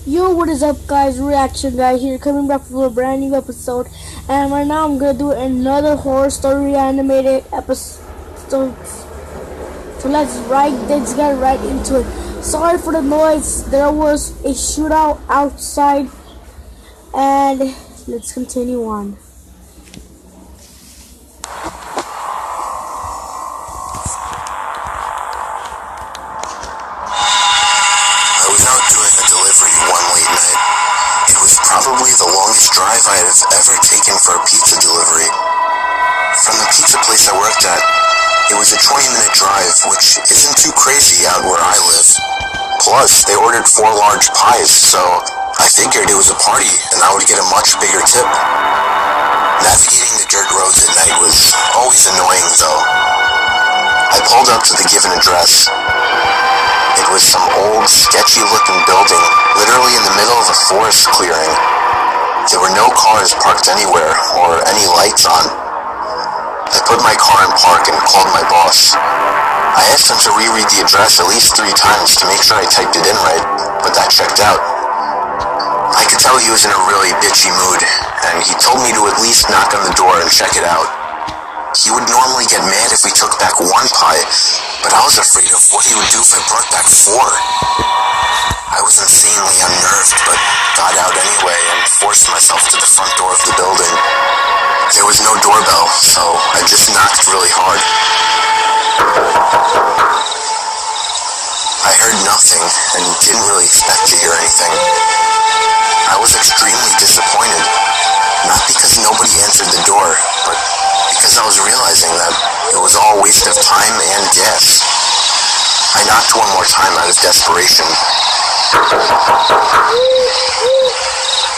Yo, what is up, guys? Reaction guy here, coming back with a brand new episode. And right now, I'm gonna do another horror story animated episode. So let's get right into it. Sorry for the noise. There was a shootout outside, and let's continue on. I was out doing a delivery one late night. It was probably the longest drive I have ever taken for a pizza delivery. From the pizza place I worked at, it was a 20-minute drive, which isn't too crazy out where I live. Plus, they ordered 4 large pies, so I figured it was a party and I would get a much bigger tip. Navigating the dirt roads at night was always annoying, though. I pulled up to the given address. It was some old, sketchy-looking building, literally in the middle of a forest clearing. There were no cars parked anywhere, or any lights on. I put my car in park and called my boss. I asked him to reread the address at least 3 times to make sure I typed it in right, but that checked out. I could tell he was in a really bitchy mood, and he told me to at least knock on the door and check it out. He would normally get mad if we took back 1 pie, but I was afraid of what he would do if I brought back 4. I was insanely unnerved, but got out anyway and forced myself to the front door of the building. There was no doorbell, so I just knocked really hard. I heard nothing and didn't really expect to hear anything. I was extremely disappointed, not because nobody answered the door, but because I was realizing that it was all a waste of time and gas. I knocked one more time out of desperation,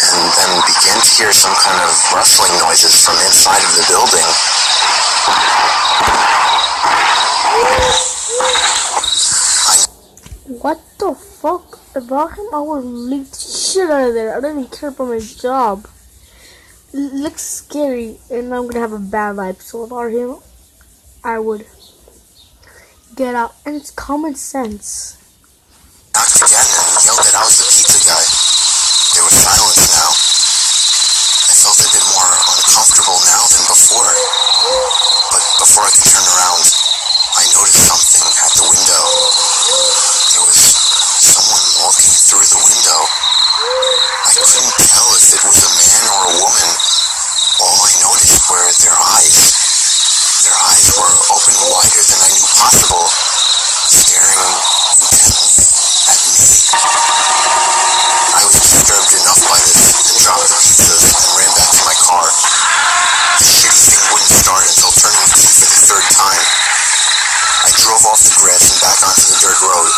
and then began to hear some kind of rustling noises from inside of the building. What the fuck? About him, I would leave the shit out of there. I don't even care about my job. It looks scary, and I'm gonna have a bad life. So if I were him, I would get out. And it's common sense. Knocked again and yelled that I was the pizza guy. There was silence now. I felt a bit more uncomfortable now than before. But before I could turn around, I noticed something at the window. There was someone looking through the window. I couldn't tell if it was a man or a woman. All I noticed were their eyes. Their eyes were open wider than I knew possible, staring intently at me. I was disturbed enough by this and dropped the pizzas and ran back to my car. The shitty thing wouldn't start until turning the key for the 3rd time. I drove off the grass and back onto the dirt road,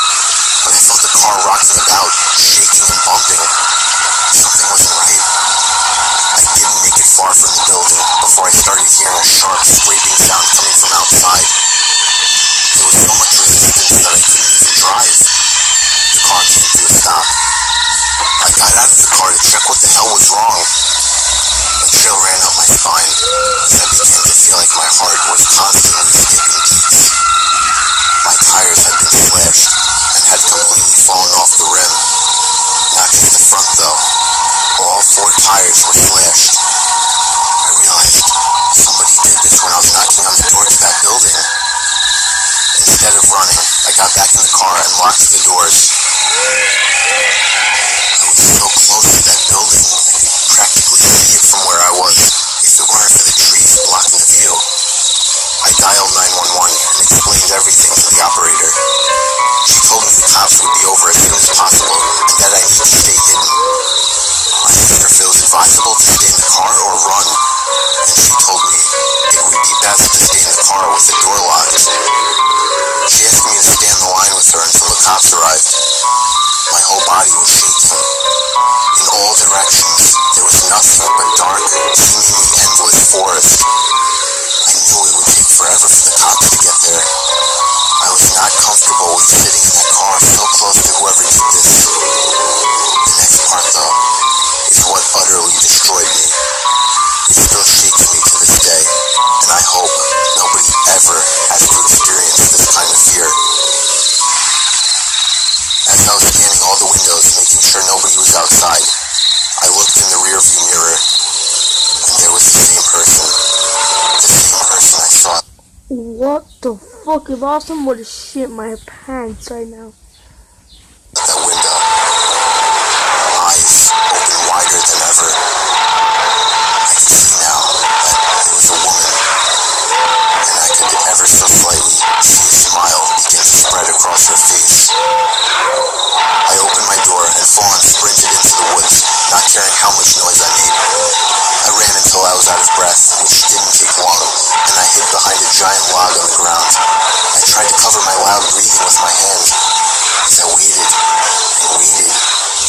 but I felt the car rocking about, shaking and bumping. Something wasn't right. I didn't make it far from the building before I started hearing a sharp scraping sound coming from outside. There was so much resistance that I couldn't even drive. The car came to a stop. I got out of the car to check what the hell was wrong. A chill ran up my spine as I began to feel like my heart was constantly skipping beats. My tires had been slashed and had completely fallen off the rim. Not just the front though. All 4 tires were slashed. I realized somebody did this when I was knocking on the door to that building. Instead of running, I got back in the car and locked the doors. I was so close to that building, I could practically see it from where I was if it weren't for the trees blocking the view. I dialed 911 and explained everything to the operator. She told me the cops would be over as soon as possible and that I need to stay hidden. I asked her if it was advisable to stay in the car or run, and she told me it would be best to stay in the car with the door locked. She asked me to stay on the line with her until the cops arrived. My whole body was shaking. In all directions, there was nothing but dark, seemingly endless forest. I knew it would take forever for the cops to get there. I was not comfortable with sitting in that car so close to whoever did this. The next part, though, is what utterly destroyed me. It still shakes me to this day, and I hope nobody ever has to experience this kind of fear. As I was scanning all the windows, making sure nobody was What the fuck? If Austin would have shit my pants right now. That window, eyes open wider than ever. I could see now that it was a woman, and I could ever so slightly see a smile begin to spread across her face. I opened my door and full-on sprinted into the woods, not caring how much noise I made. I ran until I was out of breath, which didn't take long, and I hid behind a giant log on the ground. I tried to cover my loud breathing with my hand, as I waited and waited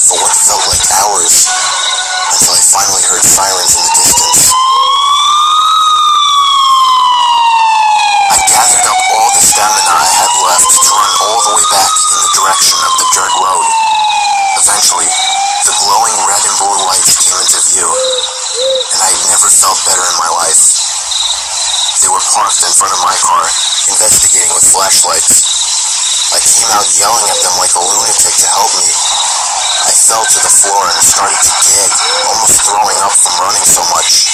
for what felt like hours, until I finally heard sirens in the distance. I gathered up all the stamina I had left to run all the way back in the direction of the dirt road. Eventually, the glowing red and blue lights came into view, and I had never felt better in my life. They were parked in front of my car, investigating with flashlights. I came out yelling at them like a lunatic to help me. I fell to the floor and started to gag, almost throwing up from running so much.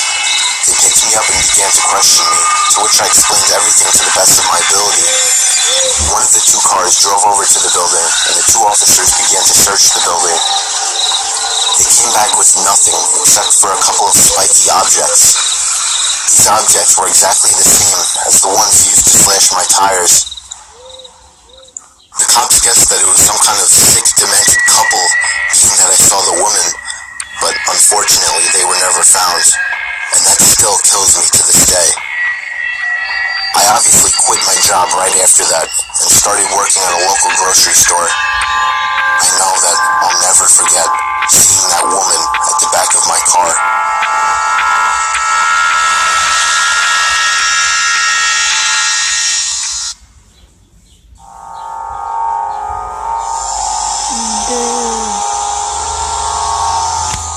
They picked me up and began to question me, to which I explained everything to the best of my ability. One of the two cars drove over to the building, and the two officers began to search the building. They came back with nothing except for a couple of spiky objects. These objects were exactly the same as the ones used to slash my tires. The cops guessed that it was some kind of sick, demented couple, being that I saw the woman, but unfortunately they were never found, and that still kills me to this day. I obviously quit my job right after that and started working at a local grocery store. I know that I'll never forget seeing that woman at the back of my car.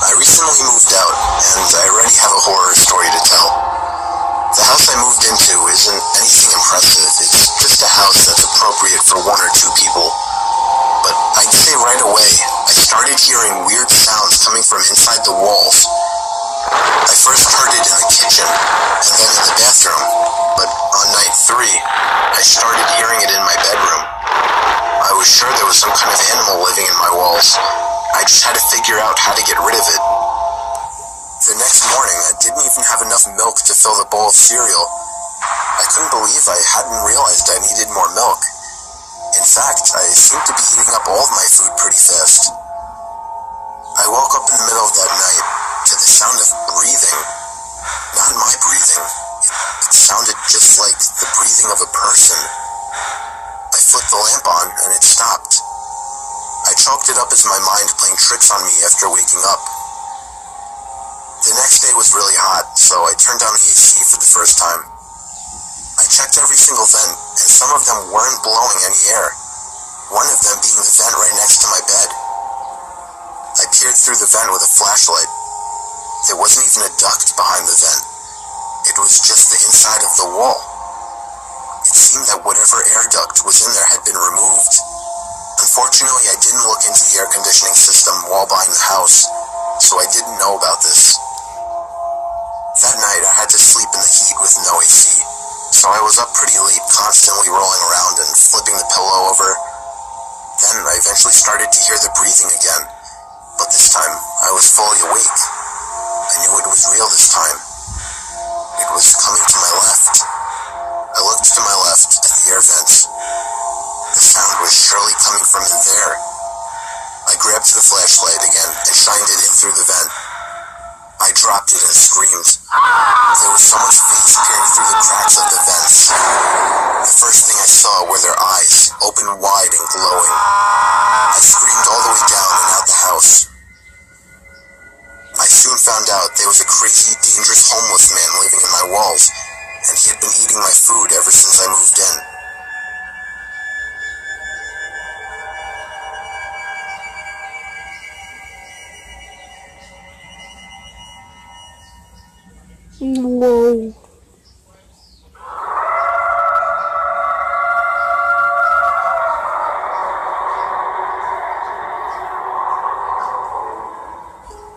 I recently moved out, and I already have a horror story to tell. The house I moved into isn't anything impressive. It's just a house that's appropriate for one or two people. But I'd say right away, I started hearing weird sounds coming from inside the walls. I first heard it in the kitchen, and then in the bathroom, but on night 3, I started hearing it in my bedroom. I was sure there was some kind of animal living in my walls. I just had to figure out how to get rid of it. The next morning, I didn't even have enough milk to fill the bowl of cereal. I couldn't believe I hadn't realized I needed more milk. In fact, I seemed to be eating up all of my food pretty fast. I woke up in the middle of that night to the sound of breathing. Not my breathing. It sounded just like the breathing of a person. I flipped the lamp on and it stopped. I chalked it up as my mind playing tricks on me after waking up. The next day was really hot, so I turned on the AC for the first time. I checked every single vent, and some of them weren't blowing any air, one of them being the vent right next to my bed. I peered through the vent with a flashlight. There wasn't even a duct behind the vent. It was just the inside of the wall. It seemed that whatever air duct was in there had been removed. Unfortunately, I didn't look into the air conditioning system while buying the house, so I didn't know about this. That night, I had to sleep in the heat with no AC, so I was up pretty late, constantly rolling around and flipping the pillow over. Then I eventually started to hear the breathing again, but this time I was fully awake. I knew it was real this time. It was coming to my left. I looked to my left at the air vents. The sound was surely coming from in there. I grabbed the flashlight again and shined it in through the vent. I dropped it and screamed. There was someone's face peering through the cracks of the vents. The first thing I saw were their eyes, open wide and glowing. I screamed all the way down and out the house. I soon found out there was a crazy, dangerous homeless man living in my walls, and he had been eating my food ever since I moved in. Whoa.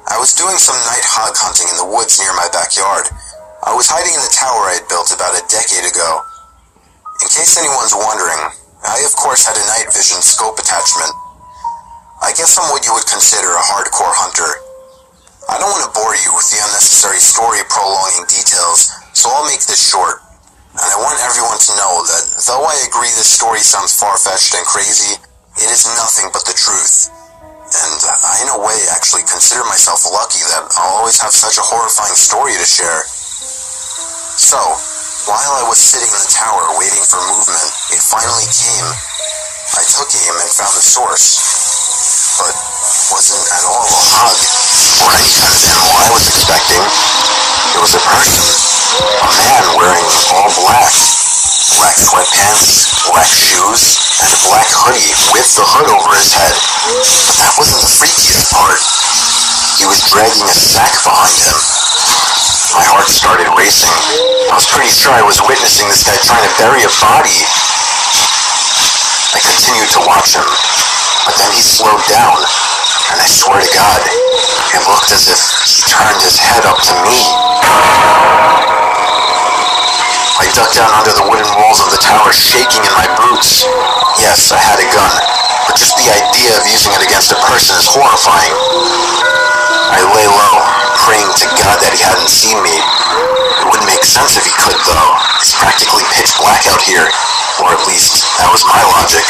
I was doing some night hog hunting in the woods near my backyard. I was hiding in the tower I had built about a decade ago. In case anyone's wondering, I of course had a night vision scope attachment. I guess I'm what you would consider a hardcore hunter. I don't want to bore you with the unnecessary story prolonging details, so I'll make this short. And I want everyone to know that though I agree this story sounds far-fetched and crazy, it is nothing but the truth. And I in a way actually consider myself lucky that I'll always have such a horrifying story to share. So, while I was sitting in the tower waiting for movement, it finally came. I took aim and found the source, but wasn't at all a hug or any kind of animal I was expecting. It was a person, a man wearing all black. Black sweatpants, black shoes, and a black hoodie with the hood over his head. But that wasn't the freakiest part. He was dragging a sack behind him. My heart started racing. I was pretty sure I was witnessing this guy trying to bury a body. I continued to watch him, but then he slowed down, and I swear to God, it looked as if he turned his head up to me. I ducked down under the wooden walls of the tower, shaking in my boots. Yes, I had a gun, but just the idea of using it against a person is horrifying. I lay low, praying to God that he hadn't seen me. It wouldn't make sense if he could, though. It's practically pitch black out here, or at least that was my logic.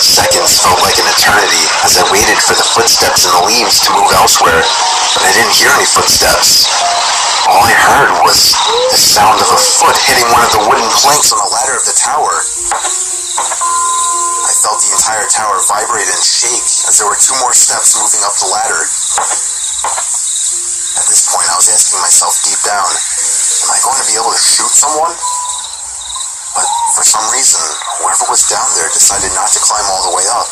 Seconds felt like an eternity as I waited for the footsteps in the leaves to move elsewhere, but I didn't hear any footsteps. All I heard was the sound of a foot hitting one of the wooden planks on the ladder of the tower. I felt the entire tower vibrate and shake as there were 2 more steps moving up the ladder. At this point, I was asking myself deep down, am I going to be able to shoot someone? But for some reason, whoever was down there decided not to climb all the way up,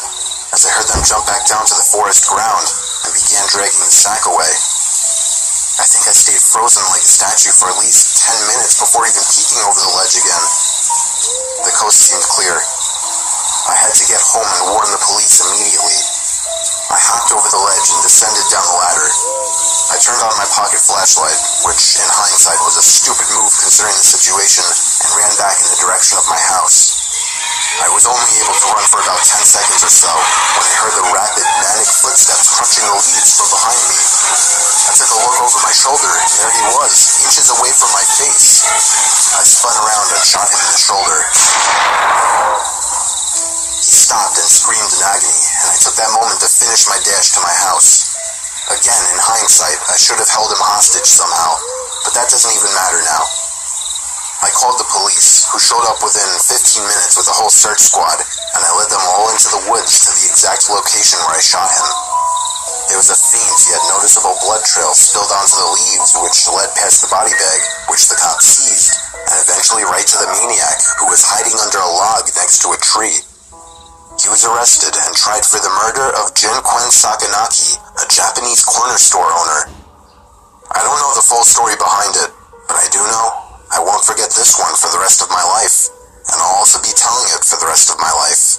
as I heard them jump back down to the forest ground and began dragging the sack away. I think I stayed frozen like a statue for at least 10 minutes before even peeking over the ledge again. The coast seemed clear. I had to get home and warn the police immediately. I hopped over the ledge and descended down the ladder. I turned on my pocket flashlight, which in hindsight was a stupid move considering the situation, and ran back in the direction of my house. I was only able to run for about 10 seconds or so when I heard the rapid, manic footsteps crunching the leaves from behind me. I took a look over my shoulder, and there he was, inches away from my face. I spun around and shot him in the shoulder. He stopped and screamed in agony, and I took that moment to finish my dash to my house. Again, in hindsight, I should have held him hostage somehow, but that doesn't even matter now. I called the police, who showed up within 15 minutes with a whole search squad, and I led them all into the woods to the exact location where I shot him. There was a faint yet noticeable blood trail spilled onto the leaves, which led past the body bag, which the cops seized, and eventually right to the maniac, who was hiding under a log next to a tree. He was arrested and tried for the murder of Jin-Quen Sakanaki, a Japanese corner store owner. I don't know the full story behind it, but I do know I won't forget this one for the rest of my life, and I'll also be telling it for the rest of my life.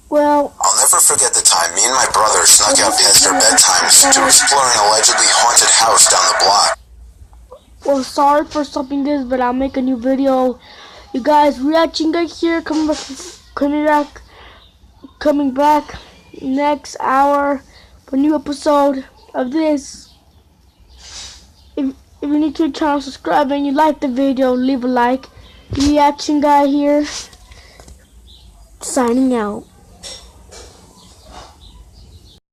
Well, I'll never forget the time me and my brother snuck out past our bedtimes to explore an allegedly haunted house down the block. well, sorry for stopping this, but I'll make a new video. You guys, reaction guy here, coming back next hour for a new episode of this. If you're new to the channel, subscribe, and you like the video, leave a like. Reaction guy here, signing out.